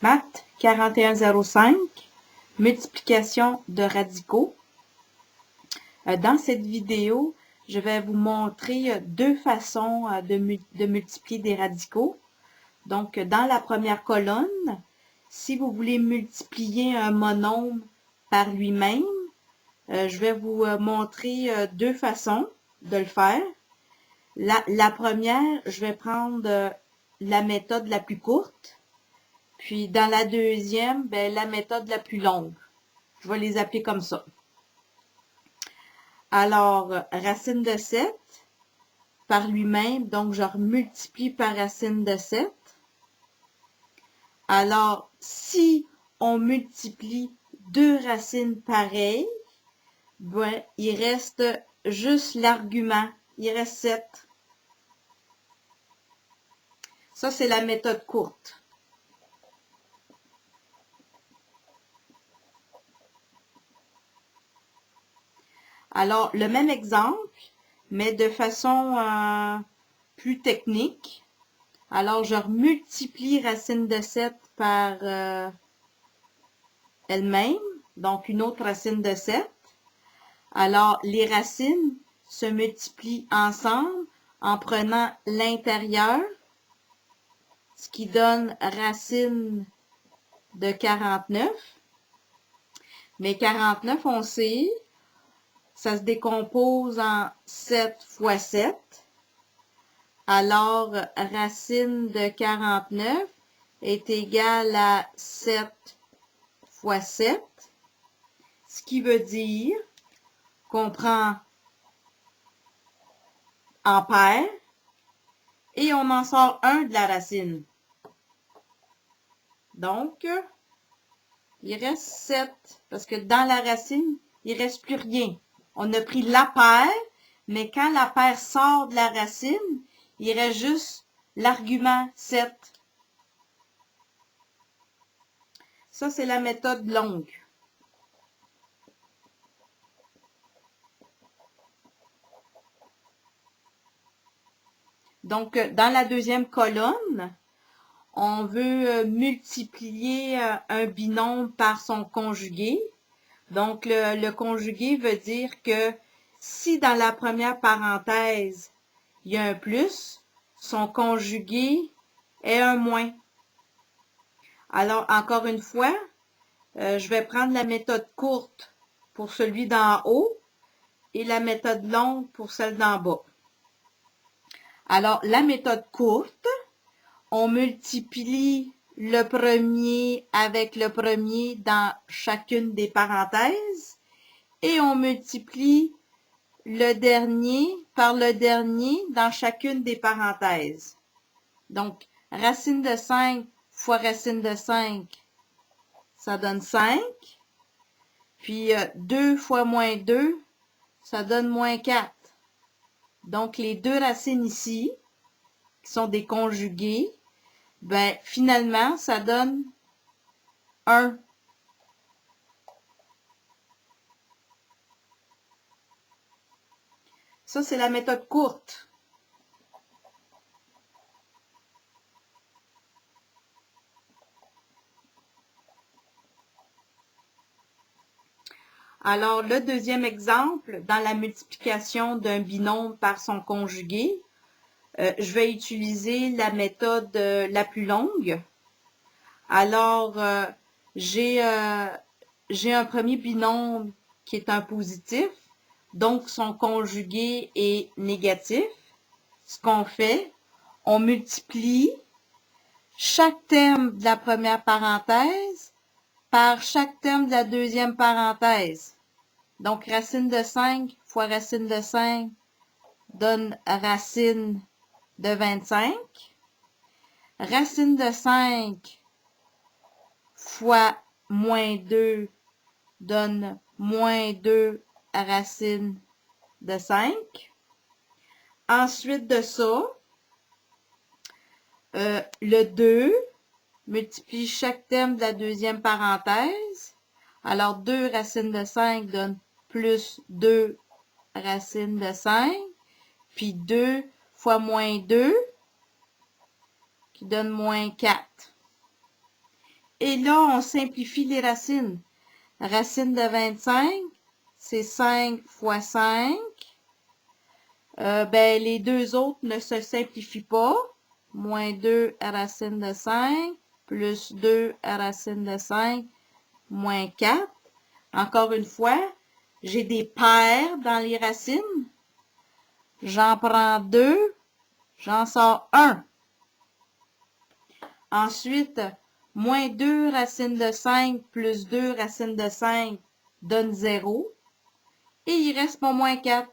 Maths 4105, multiplication de radicaux. Dans cette vidéo, je vais vous montrer deux façons de multiplier des radicaux. Donc, dans la première colonne, si vous voulez multiplier un monombre par lui-même, je vais vous montrer deux façons de le faire. La première, je vais prendre la méthode la plus courte. Puis dans la deuxième, la méthode la plus longue. Je vais les appeler comme ça. Alors, racine de 7 par lui-même, donc je multiplie par racine de 7. Alors, si on multiplie deux racines pareilles, il reste juste l'argument. Il reste 7. Ça, c'est la méthode courte. Alors, le même exemple, mais de façon plus technique. Alors, je multiplie racine de 7 par elle-même, donc une autre racine de 7. Alors, les racines se multiplient ensemble en prenant l'intérieur, ce qui donne racine de 49. Mais 49, on sait, ça se décompose en 7 fois 7. Alors, racine de 49 est égale à 7 fois 7, ce qui veut dire qu'on prend en paire et on en sort un de la racine. Donc, il reste 7 parce que dans la racine, il ne reste plus rien. On a pris la paire, mais quand la paire sort de la racine, il reste juste l'argument 7. Ça, c'est la méthode longue. Donc, dans la deuxième colonne, on veut multiplier un binôme par son conjugué. Donc, le conjugué veut dire que si dans la première parenthèse, il y a un plus, son conjugué est un moins. Alors, encore une fois, je vais prendre la méthode courte pour celui d'en haut et la méthode longue pour celle d'en bas. Alors, la méthode courte, on multiplie le premier avec le premier dans chacune des parenthèses et on multiplie le dernier par le dernier dans chacune des parenthèses. Donc, racine de 5 fois racine de 5, ça donne 5. Puis 2 fois moins 2, ça donne moins 4. Donc, les deux racines ici, qui sont des conjugués, finalement, ça donne 1. Ça, c'est la méthode courte. Alors, le deuxième exemple, dans la multiplication d'un binôme par son conjugué, je vais utiliser la méthode la plus longue. Alors, j'ai un premier binôme qui est un positif, donc son conjugué est négatif. Ce qu'on fait, on multiplie chaque terme de la première parenthèse par chaque terme de la deuxième parenthèse. Donc, racine de 5 fois racine de 5 donne racine de 25. Racine de 5 fois moins 2 donne moins 2 racine de 5. Ensuite de ça, le 2 multiplie chaque terme de la deuxième parenthèse. Alors, 2 racine de 5 donne plus 2 racine de 5, puis 2 fois moins 2, qui donne moins 4. Et là, on simplifie les racines. Racine de 25, c'est 5 fois 5. Ben, les deux autres ne se simplifient pas. Moins 2 à racine de 5, plus 2 à racine de 5, moins 4. Encore une fois, j'ai des paires dans les racines. J'en prends 2, j'en sors 1. Ensuite, moins 2 racine de 5 plus 2 racine de 5 donne 0. Et il reste mon moins 4.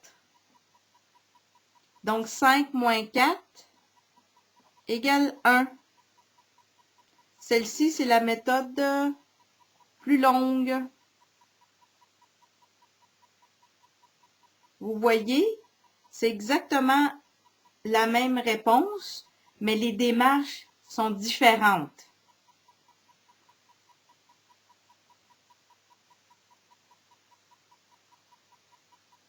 Donc, 5 moins 4 égale 1. Celle-ci, c'est la méthode plus longue. Vous voyez, c'est exactement la même réponse, mais les démarches sont différentes.